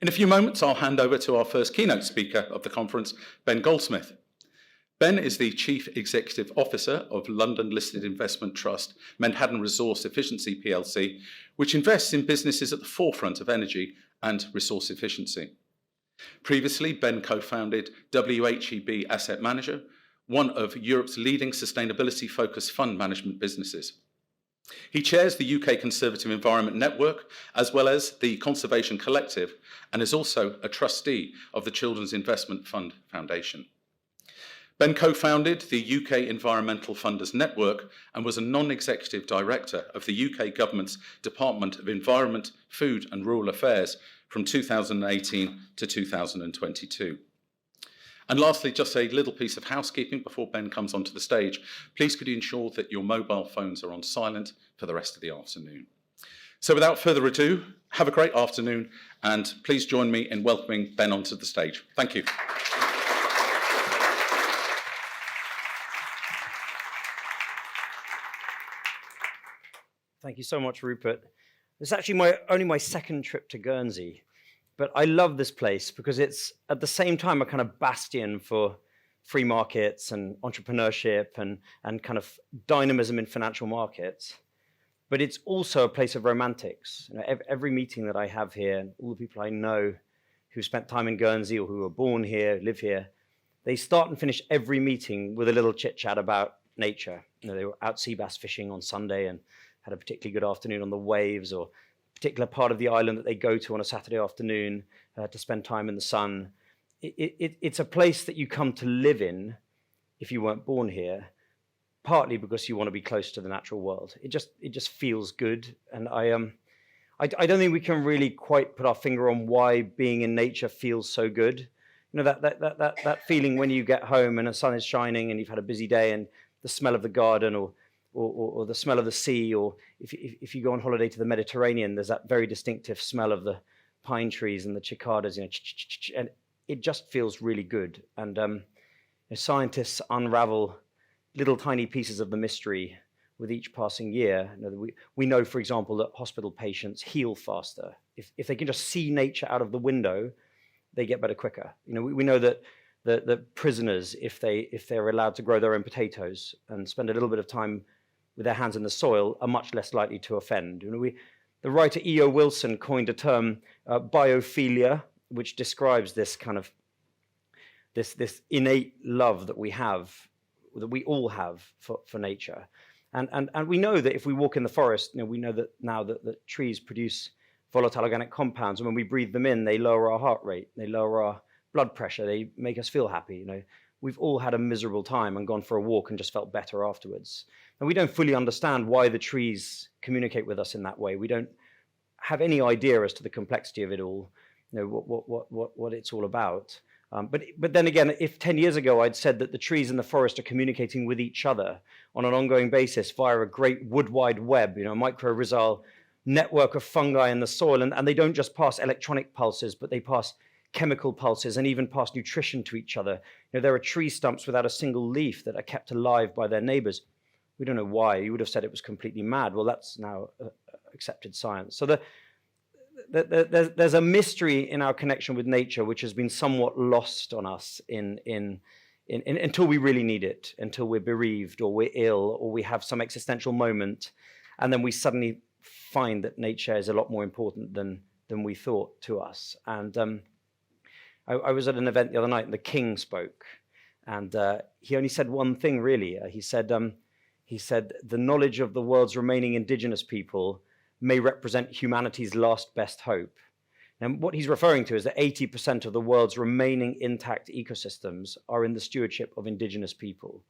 In a few moments, I'll hand over to our first keynote speaker of the conference, Ben Goldsmith. Ben is the Chief Executive Officer of London-listed investment trust Menhaden Resource Efficiency plc, which invests in businesses at the forefront of energy and resource efficiency. Previously, Ben co-founded WHEB Asset Management, one of Europe's leading sustainability-focused fund management businesses. He chairs the UK Conservative Environment Network, as well as the Conservation Collective, and is also a trustee of the Children's Investment Fund Foundation. Ben co-founded the UK Environmental Funders Network and was a non-executive director of the UK Government's Department of Environment, Food and Rural Affairs from 2018 to 2022. And lastly, just a little piece of housekeeping before Ben comes onto the stage. Please could you ensure that your mobile phones are on silent for the rest of the afternoon. So without further ado, have a great afternoon, and please join me in welcoming Ben onto the stage. Thank you. Thank you so much, Rupert. It's actually only my second trip to Guernsey, but I love this place because it's at the same time a kind of bastion for free markets and entrepreneurship and kind of dynamism in financial markets. But it's also a place of romantics. You know, every meeting that I have here, and all the people I know who spent time in Guernsey or who were born here, live here, they start and finish every meeting with a little chit chat about nature. You know, they were out sea bass fishing on Sunday and had a particularly good afternoon on the waves, or a particular part of the island that they go to on a Saturday afternoon to spend time in the sun. It's a place that you come to live in if you weren't born here, partly because you want to be close to the natural world. It just feels good, and I don't think we can really quite put our finger on why being in nature feels so good. You know, that feeling when you get home and the sun is shining and you've had a busy day, and the smell of the garden, or the smell of the sea, or if you go on holiday to the Mediterranean, there's that very distinctive smell of the pine trees and the cicadas, you know, and it just feels really good. And scientists unravel little tiny pieces of the mystery with each passing year. You know, we know, for example, that hospital patients heal faster. If they can just see nature out of the window, they get better quicker. You know, we know that the prisoners, if they're allowed to grow their own potatoes and spend a little bit of time with their hands in the soil, are much less likely to offend. You know, the writer E.O. Wilson coined a term, biophilia, which describes this kind of this innate love that we have, that we all have for nature. And we know that if we walk in the forest, you know, we know that now that trees produce volatile organic compounds, and when we breathe them in, they lower our heart rate, they lower our blood pressure, they make us feel happy. You know, we've all had a miserable time and gone for a walk and just felt better afterwards. And we don't fully understand why the trees communicate with us in that way. We don't have any idea as to the complexity of it all, you know, what it's all about. But then again, if 10 years ago I'd said that the trees in the forest are communicating with each other on an ongoing basis via a great wood wide web, you know, mycorrhizal network of fungi in the soil, and they don't just pass electronic pulses, but they pass chemical pulses and even pass nutrition to each other. You know, there are tree stumps without a single leaf that are kept alive by their neighbors. We don't know why. You would have said it was completely mad. Well, that's now accepted science. So there's a mystery in our connection with nature which has been somewhat lost on us until we really need it, until we're bereaved or we're ill or we have some existential moment, and then we suddenly find that nature is a lot more important than we thought to us. And I was at an event the other night and the king spoke, and he only said one thing really. He said, the knowledge of the world's remaining indigenous people may represent humanity's last best hope. And what he's referring to is that 80% of the world's remaining intact ecosystems are in the stewardship of indigenous people.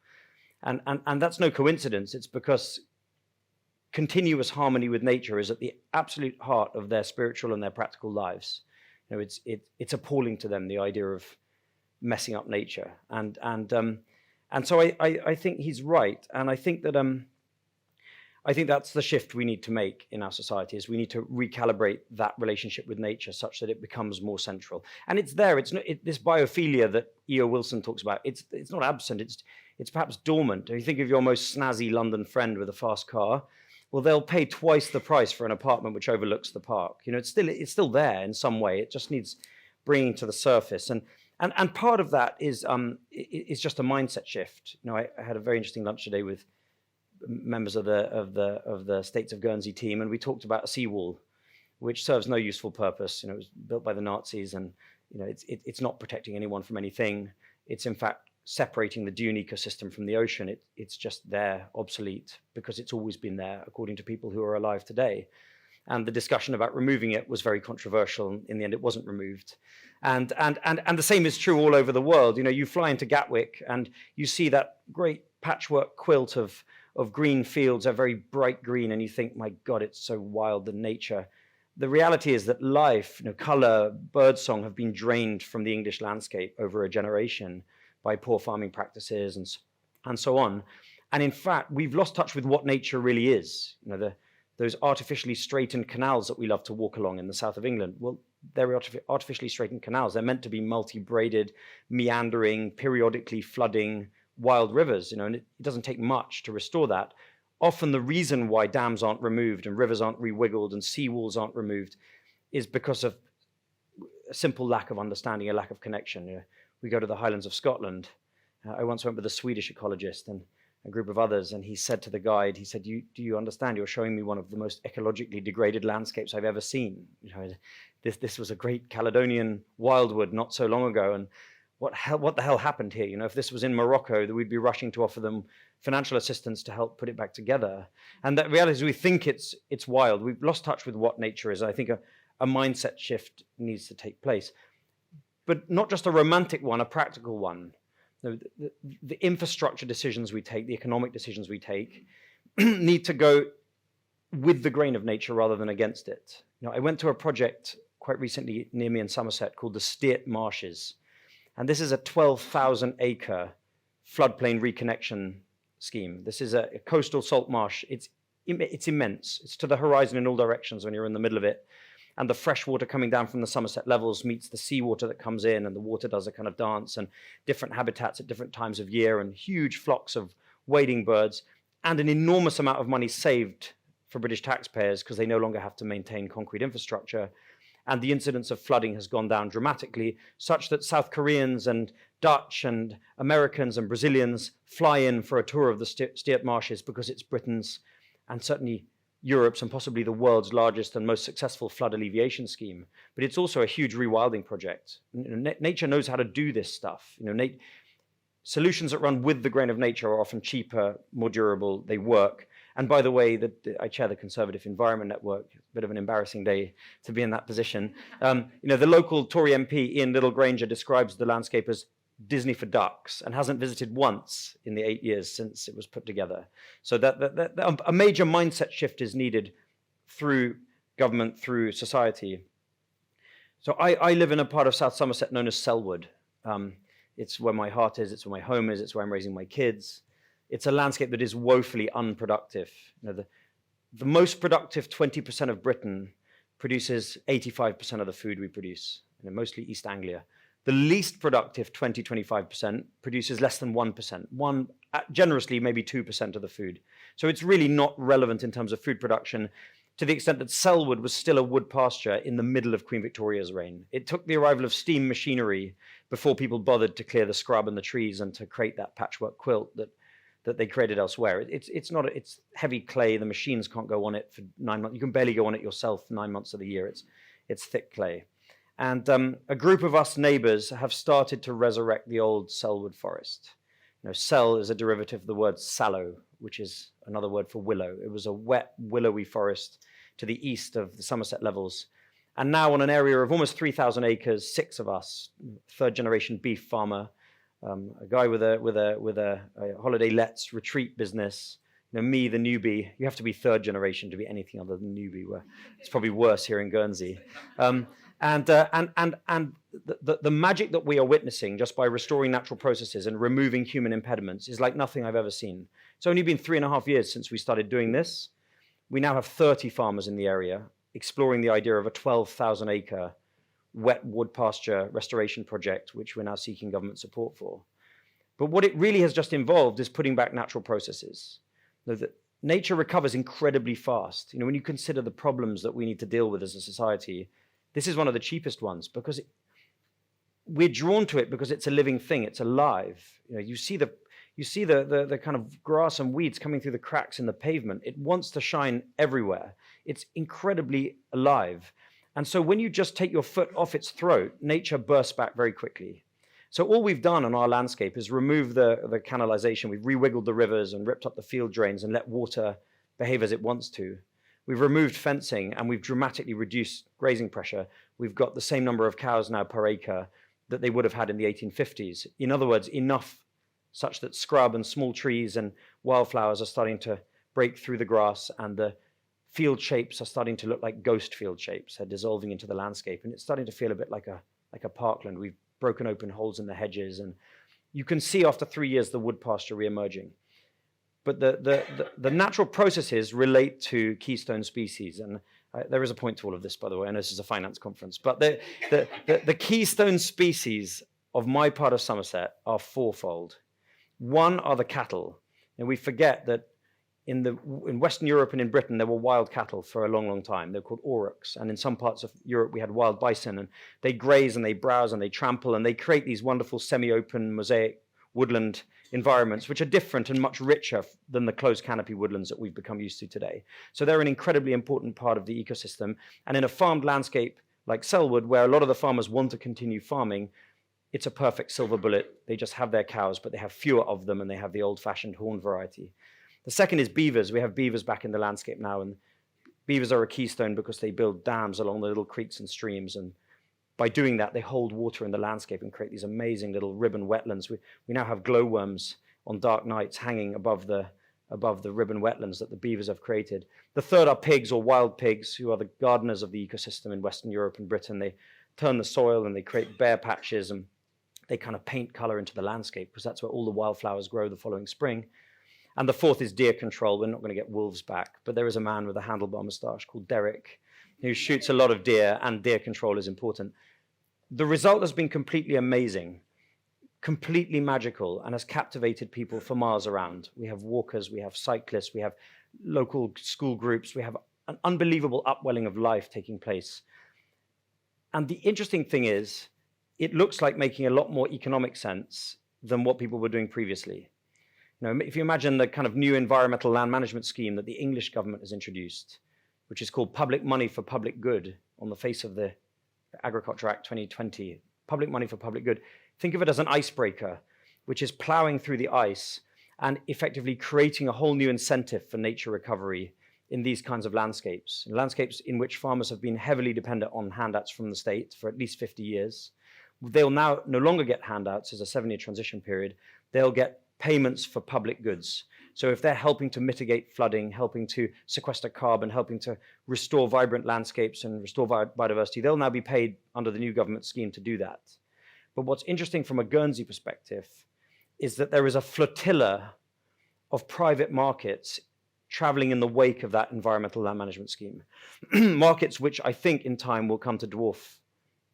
And that's no coincidence. It's because continuous harmony with nature is at the absolute heart of their spiritual and their practical lives. You know, it's appalling to them, the idea of messing up nature. And so I think he's right, and I think that's the shift we need to make in our society. Is we need to recalibrate that relationship with nature such that it becomes more central. And it's there. It's not this biophilia that E.O. Wilson talks about. It's not absent. It's perhaps dormant. If you think of your most snazzy London friend with a fast car, well, they'll pay twice the price for an apartment which overlooks the park. You know, it's still there in some way. It just needs bringing to the surface. And part of that is just a mindset shift. You know, I had a very interesting lunch today with members of the States of Guernsey team, and we talked about a seawall, which serves no useful purpose. You know, it was built by the Nazis, and you know, it's not protecting anyone from anything. It's in fact separating the dune ecosystem from the ocean. It's just there, obsolete, because it's always been there, according to people who are alive today. And the discussion about removing it was very controversial. In the end, it wasn't removed. And the same is true all over the world. You know, you fly into Gatwick and you see that great patchwork quilt of green fields, are very bright green, and you think, my God, it's so wild, the nature. The reality is that life, you know, color, birdsong have been drained from the English landscape over a generation by poor farming practices and so on. And in fact, we've lost touch with what nature really is. You know, those artificially straightened canals that we love to walk along in the south of England, well, they're artificially straightened canals. They're meant to be multi-braided, meandering, periodically flooding wild rivers, you know, and it doesn't take much to restore that. Often the reason why dams aren't removed and rivers aren't re-wiggled and seawalls aren't removed is because of a simple lack of understanding, a lack of connection. You know, we go to the Highlands of Scotland. I once went with a Swedish ecologist and a group of others, and he said to the guide, he said, do you understand? You're showing me one of the most ecologically degraded landscapes I've ever seen. You know, this was a great Caledonian wildwood not so long ago, and what the hell happened here? You know, if this was in Morocco, we'd be rushing to offer them financial assistance to help put it back together. And the reality is we think it's wild. We've lost touch with what nature is. I think a mindset shift needs to take place, but not just a romantic one, a practical one. The infrastructure decisions we take, the economic decisions we take, need to go with the grain of nature rather than against it. You know, I went to a project quite recently near me in Somerset called the Steart Marshes. And this is a 12,000 acre floodplain reconnection scheme. This is a coastal salt marsh. It's immense. It's to the horizon in all directions when you're in the middle of it. And the fresh water coming down from the Somerset levels meets the seawater that comes in, and the water does a kind of dance, and different habitats at different times of year, and huge flocks of wading birds, and an enormous amount of money saved for British taxpayers because they no longer have to maintain concrete infrastructure. And the incidence of flooding has gone down dramatically, such that South Koreans and Dutch and Americans and Brazilians fly in for a tour of the Steart Marshes because it's Britain's, and certainly Europe's and possibly the world's largest and most successful flood alleviation scheme. But it's also a huge rewilding project. Nature knows how to do this stuff. You know, solutions that run with the grain of nature are often cheaper, more durable, they work. And by the way, I chair the Conservative Environment Network. A bit of an embarrassing day to be in that position. You know, the local Tory MP, Ian Littlegranger, describes the landscape as Disney for ducks and hasn't visited once in the 8 years since it was put together. So that a major mindset shift is needed through government, through society. So I live in a part of South Somerset known as Selwood. It's where my heart is, it's where my home is, it's where I'm raising my kids. It's a landscape that is woefully unproductive. You know, the most productive 20% of Britain produces 85% of the food we produce, you know, mostly East Anglia. The least productive 20-25% produces less than 1%, generously maybe 2% of the food. So it's really not relevant in terms of food production, to the extent that Selwood was still a wood pasture in the middle of Queen Victoria's reign. It took the arrival of steam machinery before people bothered to clear the scrub and the trees and to create that patchwork quilt that they created elsewhere. It's heavy clay. The machines can't go on it for 9 months. You can barely go on it yourself 9 months of the year. It's thick clay. And a group of us neighbors have started to resurrect the old Selwood forest. You know, sel is a derivative of the word sallow, which is another word for willow. It was a wet, willowy forest to the east of the Somerset levels. And now on an area of almost 3,000 acres, 6 of us, third generation beef farmer, a guy with a holiday lets retreat business, you know, me, the newbie. You have to be third generation to be anything other than newbie. It's probably worse here in Guernsey. And the magic that we are witnessing just by restoring natural processes and removing human impediments is like nothing I've ever seen. It's only been 3.5 years since we started doing this. We now have 30 farmers in the area exploring the idea of a 12,000 acre wet wood pasture restoration project, which we're now seeking government support for. But what it really has just involved is putting back natural processes. nature recovers incredibly fast. You know, when you consider the problems that we need to deal with as a society, this is one of the cheapest ones because we're drawn to it because it's a living thing. It's alive. You know, you see the kind of grass and weeds coming through the cracks in the pavement. It wants to shine everywhere. It's incredibly alive. And so when you just take your foot off its throat, nature bursts back very quickly. So all we've done on our landscape is remove the canalization. We've re-wiggled the rivers and ripped up the field drains and let water behave as it wants to. We've removed fencing and we've dramatically reduced grazing pressure. We've got the same number of cows now per acre that they would have had in the 1850s. In other words, enough such that scrub and small trees and wildflowers are starting to break through the grass, and the field shapes are starting to look like ghost field shapes. They're dissolving into the landscape, and it's starting to feel a bit like a parkland. We've broken open holes in the hedges, and you can see after 3 years the wood pasture re-emerging. But the natural processes relate to keystone species, and there is a point to all of this, by the way. I know this is a finance conference, but the keystone species of my part of Somerset are fourfold. One are the cattle, and we forget that in Western Europe and in Britain there were wild cattle for a long, long time. They're called aurochs, and in some parts of Europe we had wild bison, and they graze and they browse and they trample and they create these wonderful semi-open mosaic woodland environments, which are different and much richer than the closed canopy woodlands that we've become used to today. So they're an incredibly important part of the ecosystem. And in a farmed landscape like Selwood, where a lot of the farmers want to continue farming, it's a perfect silver bullet. They just have their cows, but they have fewer of them, and they have the old-fashioned horn variety. The second is beavers. We have beavers back in the landscape now, and beavers are a keystone because they build dams along the little creeks and streams, and by doing that, they hold water in the landscape and create these amazing little ribbon wetlands. We now have glowworms on dark nights hanging above the ribbon wetlands that the beavers have created. The third are pigs, or wild pigs, who are the gardeners of the ecosystem in Western Europe and Britain. They turn the soil and they create bare patches, and they kind of paint color into the landscape because that's where all the wildflowers grow the following spring. And the fourth is deer control. We're not going to get wolves back, but there is a man with a handlebar moustache called Derek who shoots a lot of deer, and deer control is important. The result has been completely amazing, completely magical, and has captivated people for miles around. We have walkers, we have cyclists, we have local school groups, we have an unbelievable upwelling of life taking place. And the interesting thing is, it looks like making a lot more economic sense than what people were doing previously. You know, if you imagine the kind of new environmental land management scheme that the English government has introduced, which is called Public Money for Public Good on the face of the Agriculture Act 2020, public money for public good. Think of it as an icebreaker, which is plowing through the ice and effectively creating a whole new incentive for nature recovery in these kinds of landscapes in which farmers have been heavily dependent on handouts from the state for at least 50 years. They'll now no longer get handouts as a 7-year transition period. They'll get payments for public goods. So if they're helping to mitigate flooding, helping to sequester carbon, helping to restore vibrant landscapes and restore biodiversity, they'll now be paid under the new government scheme to do that. But what's interesting from a Guernsey perspective is that there is a flotilla of private markets traveling in the wake of that environmental land management scheme. Markets which I think in time will come to dwarf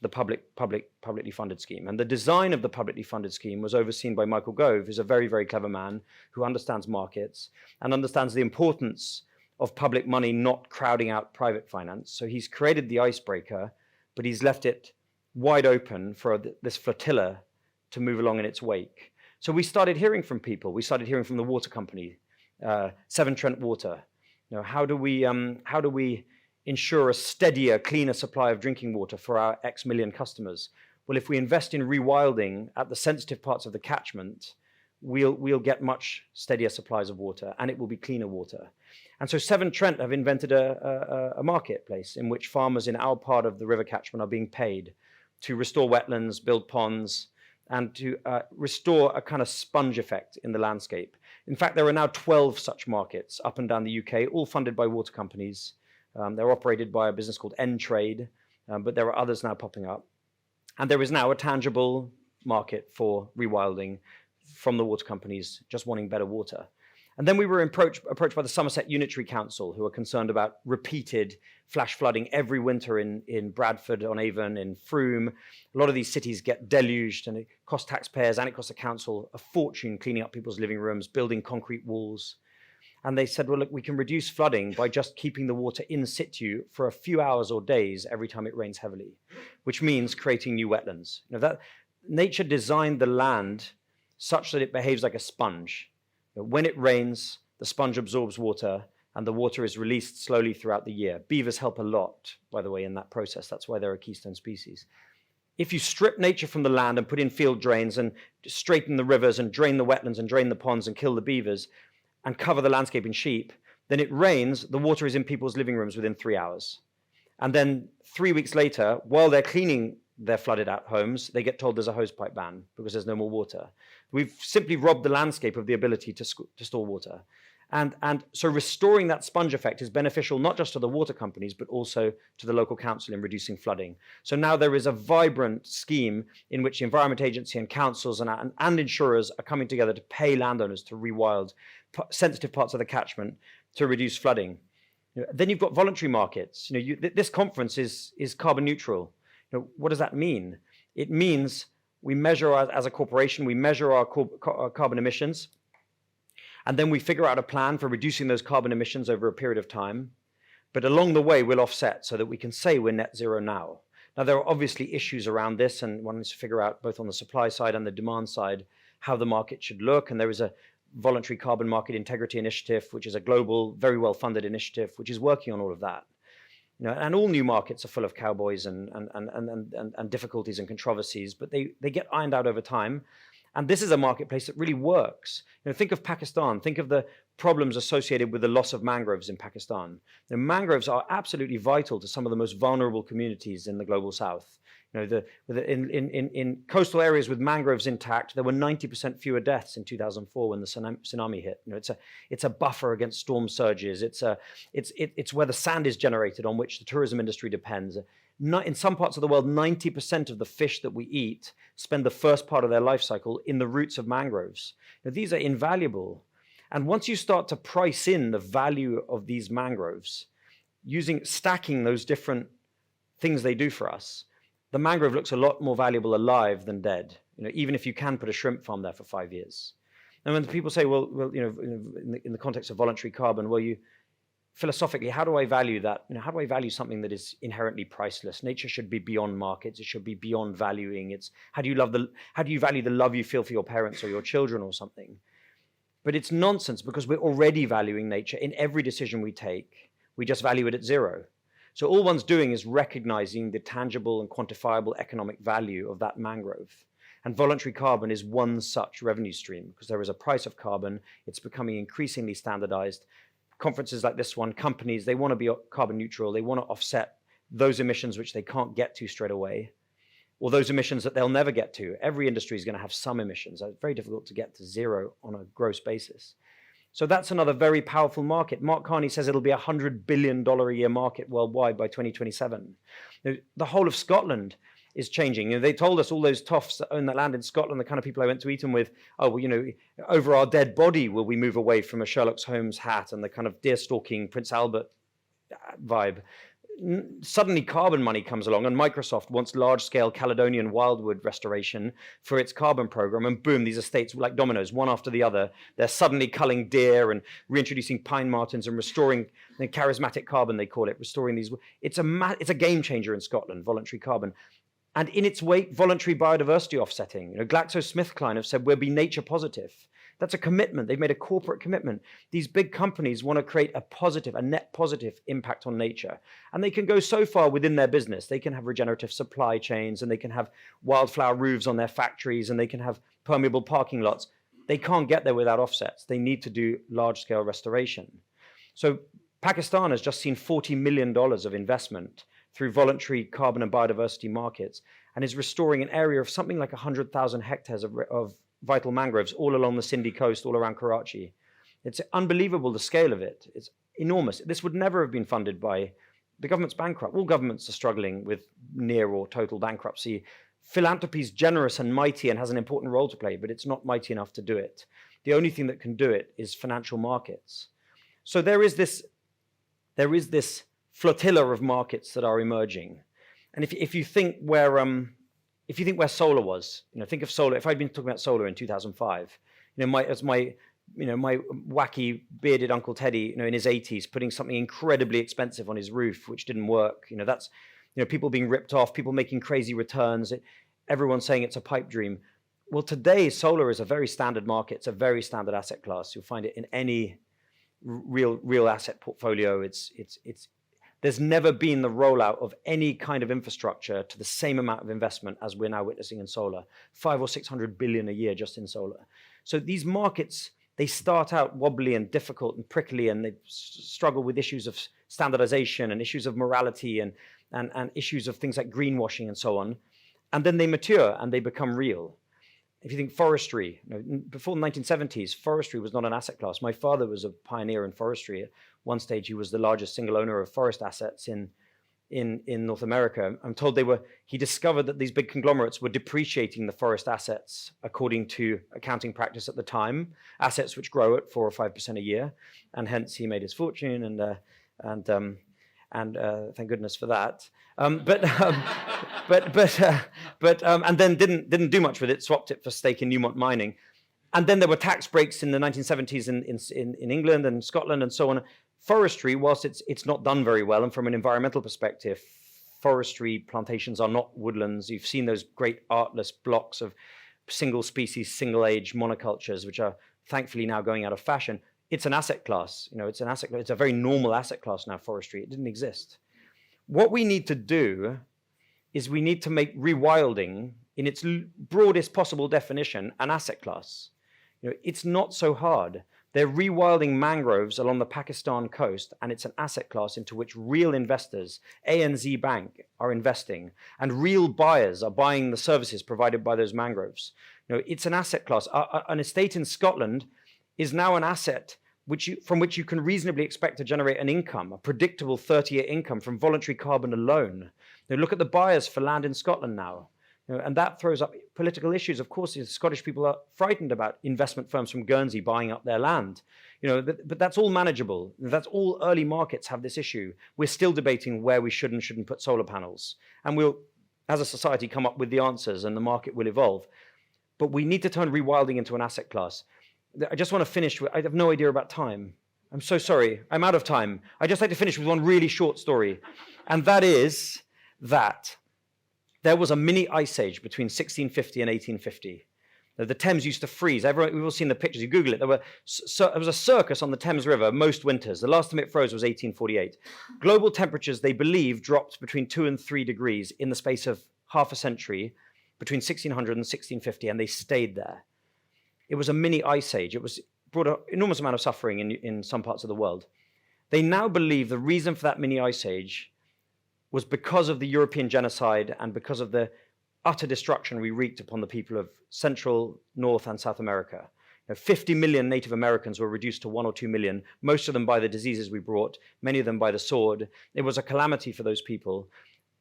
the publicly funded scheme. And the design of the publicly funded scheme was overseen by Michael Gove, who's a very, very clever man who understands markets and understands the importance of public money not crowding out private finance. So he's created the icebreaker, but he's left it wide open for this flotilla to move along in its wake. So we started hearing from people. We started hearing from the water company, Severn Trent Water. You know, how do we ensure a steadier, cleaner supply of drinking water for our X million customers? Well, if we invest in rewilding at the sensitive parts of the catchment, we'll get much steadier supplies of water, and it will be cleaner water. And so Severn Trent have invented a marketplace in which farmers in our part of the river catchment are being paid to restore wetlands, build ponds, and to restore a kind of sponge effect in the landscape. In fact, there are now 12 such markets up and down the UK, all funded by water companies. They're operated by a business called N-Trade, but there are others now popping up. And there is now a tangible market for rewilding from the water companies just wanting better water. And then we were approached by the Somerset Unitary Council, who are concerned about repeated flash flooding every winter in Bradford-on-Avon, in Frome. A lot of these cities get deluged, and it costs taxpayers and it costs the council a fortune cleaning up people's living rooms, building concrete walls. And they said, well, look, we can reduce flooding by just keeping the water in situ for a few hours or days every time it rains heavily, which means creating new wetlands. That nature designed the land such that it behaves like a sponge. When it rains, the sponge absorbs water and the water is released slowly throughout the year. Beavers help a lot, by the way, in that process. That's why they're a keystone species. If you strip nature from the land and put in field drains and straighten the rivers and drain the wetlands and drain the ponds and kill the beavers and cover the landscape in sheep, then it rains, the water is in people's living rooms within 3 hours. And then 3 weeks later, while they're cleaning their flooded out homes, they get told there's a hosepipe ban because there's no more water. We've simply robbed the landscape of the ability to store water. And so restoring that sponge effect is beneficial not just to the water companies, but also to the local council in reducing flooding. So now there is a vibrant scheme in which the Environment Agency and councils and insurers are coming together to pay landowners to rewild sensitive parts of the catchment to reduce flooding. Then you've got voluntary markets. This conference is carbon neutral. What does that mean? It means we measure as a corporation, we measure our carbon emissions, and then we figure out a plan for reducing those carbon emissions over a period of time. But along the way, we'll offset so that we can say we're net zero now. Now, there are obviously issues around this, and one needs to figure out both on the supply side and the demand side how the market should look. And there is a voluntary carbon market integrity initiative, which is a global, very well-funded initiative, which is working on all of that. And all new markets are full of cowboys and difficulties and controversies, but they get ironed out over time. And this is a marketplace that really works. Think of Pakistan. Think of the problems associated with the loss of mangroves in Pakistan. The mangroves are absolutely vital to some of the most vulnerable communities in the global south. In coastal areas with mangroves intact, there were 90% fewer deaths in 2004 when the tsunami hit. It's a buffer against storm surges. It's where the sand is generated on which the tourism industry depends. In some parts of the world, 90% of the fish that we eat spend the first part of their life cycle in the roots of mangroves. These are invaluable. And once you start to price in the value of these mangroves, stacking those different things they do for us, the mangrove looks a lot more valuable alive than dead, even if you can put a shrimp farm there for 5 years. And when people say, well, in the context of voluntary carbon, philosophically, how do I value that? How do I value something that is inherently priceless? Nature should be beyond markets. It should be beyond valuing. How do you value the love you feel for your parents or your children or something? But it's nonsense because we're already valuing nature in every decision we take. We just value it at zero. So all one's doing is recognizing the tangible and quantifiable economic value of that mangrove. And voluntary carbon is one such revenue stream because there is a price of carbon. It's becoming increasingly standardized. Conferences like this one, companies, they want to be carbon neutral. They want to offset those emissions which they can't get to straight away, or those emissions that they'll never get to. Every industry is going to have some emissions. It's very difficult to get to zero on a gross basis. So that's another very powerful market. Mark Carney says it'll be a $100 billion a year market worldwide by 2027. The whole of Scotland is changing. They told us, all those toffs that own that land in Scotland, the kind of people I went to eat them with, over our dead body will we move away from a Sherlock Holmes hat and the kind of deer stalking Prince Albert vibe. Suddenly carbon money comes along and Microsoft wants large-scale Caledonian wildwood restoration for its carbon program, and boom, these estates like dominoes, one after the other, they're suddenly culling deer and reintroducing pine martens and restoring the charismatic carbon, they call it, restoring these. It's a game changer in Scotland, voluntary carbon. And in its wake, voluntary biodiversity offsetting. GlaxoSmithKline have said we'll be nature positive. That's a commitment. They've made a corporate commitment. These big companies want to create a net positive impact on nature. And they can go so far within their business. They can have regenerative supply chains, and they can have wildflower roofs on their factories, and they can have permeable parking lots. They can't get there without offsets. They need to do large-scale restoration. So Pakistan has just seen $40 million of investment through voluntary carbon and biodiversity markets, and is restoring an area of something like 100,000 hectares of vital mangroves all along the Sindhi coast, all around Karachi. It's unbelievable, the scale of it. It's enormous. This would never have been funded by the government's bankrupt. All governments are struggling with near or total bankruptcy. Philanthropy is generous and mighty and has an important role to play, but it's not mighty enough to do it. The only thing that can do it is financial markets. So there is this flotilla of markets that are emerging. And if you think where solar was, think of solar. If I'd been talking about solar in 2005, as my my wacky bearded Uncle Teddy, in his 80s, putting something incredibly expensive on his roof, which didn't work. That's, people being ripped off, people making crazy returns, everyone saying it's a pipe dream. Well, today, solar is a very standard market. It's a very standard asset class. You'll find it in any real asset portfolio. There's never been the rollout of any kind of infrastructure to the same amount of investment as we're now witnessing in solar, 500 or 600 billion a year just in solar. So these markets, they start out wobbly and difficult and prickly, and they struggle with issues of standardization and issues of morality and issues of things like greenwashing and so on. And then they mature and they become real. If you think forestry, before the 1970s, forestry was not an asset class. My father was a pioneer in forestry. At one stage, he was the largest single owner of forest assets in North America. I'm told he discovered that these big conglomerates were depreciating the forest assets according to accounting practice at the time, assets which grow at 4 or 5% a year, and hence he made his fortune, and thank goodness for that. And then didn't do much with it, swapped it for stake in Newmont Mining. And then there were tax breaks in the 1970s in England and Scotland and so on. Forestry, whilst it's not done very well, and from an environmental perspective, forestry plantations are not woodlands. You've seen those great artless blocks of single species, single age monocultures, which are thankfully now going out of fashion. It's an asset class. It's an asset class. It's a very normal asset class now, forestry. It didn't exist. What we need to do is we need to make rewilding, in its broadest possible definition, an asset class. It's not so hard. They're rewilding mangroves along the Pakistan coast, and it's an asset class into which real investors, ANZ Bank, are investing, and real buyers are buying the services provided by those mangroves. It's an asset class. An estate in Scotland is now an asset from which you can reasonably expect to generate an income, a predictable 30-year income from voluntary carbon alone. Look at the buyers for land in Scotland now. And that throws up political issues. Of course, the Scottish people are frightened about investment firms from Guernsey buying up their land. But that's all manageable. That's all early markets have this issue. We're still debating where we should and shouldn't put solar panels. And we'll, as a society, come up with the answers, and the market will evolve. But we need to turn rewilding into an asset class. I just want to finish with, I have no idea about time. I'm so sorry. I'm out of time. I'd just like to finish with one really short story. And that is that there was a mini ice age between 1650 and 1850. The Thames used to freeze. We've all seen the pictures. You Google it. There was a circus on the Thames River most winters. The last time it froze was 1848. Global temperatures, they believe, dropped between 2 and 3 degrees in the space of half a century between 1600 and 1650, and they stayed there. It was a mini ice age. It brought an enormous amount of suffering in some parts of the world. They now believe the reason for that mini ice age was because of the European genocide and because of the utter destruction we wreaked upon the people of Central, North, and South America. 50 million Native Americans were reduced to 1 or 2 million, most of them by the diseases we brought, many of them by the sword. It was a calamity for those people.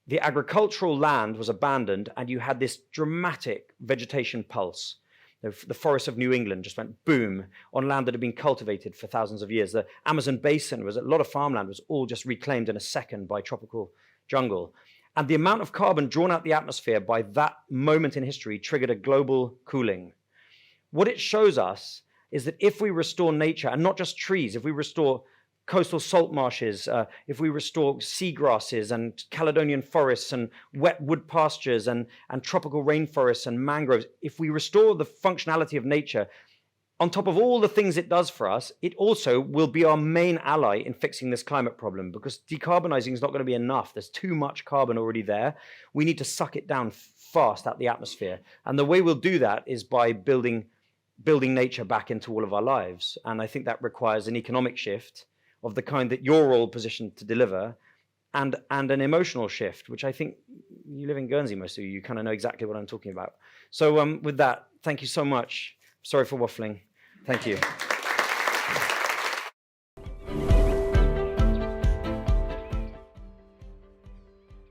The agricultural land was abandoned, and you had this dramatic vegetation pulse. The forests of New England just went boom on land that had been cultivated for thousands of years. The Amazon basin a lot of farmland was all just reclaimed in a second by tropical jungle. And the amount of carbon drawn out the atmosphere by that moment in history triggered a global cooling. What it shows us is that if we restore nature, and not just trees, if we restore coastal salt marshes, if we restore seagrasses and Caledonian forests and wet wood pastures and tropical rainforests and mangroves, if we restore the functionality of nature, on top of all the things it does for us, it also will be our main ally in fixing this climate problem, because decarbonizing is not going to be enough. There's too much carbon already there. We need to suck it down fast out the atmosphere. And the way we'll do that is by building nature back into all of our lives. And I think that requires an economic shift of the kind that you're all positioned to deliver, and an emotional shift, which I think you live in Guernsey, most of you kind of know exactly what I'm talking about. So with that, thank you so much. Sorry for waffling. Thank you.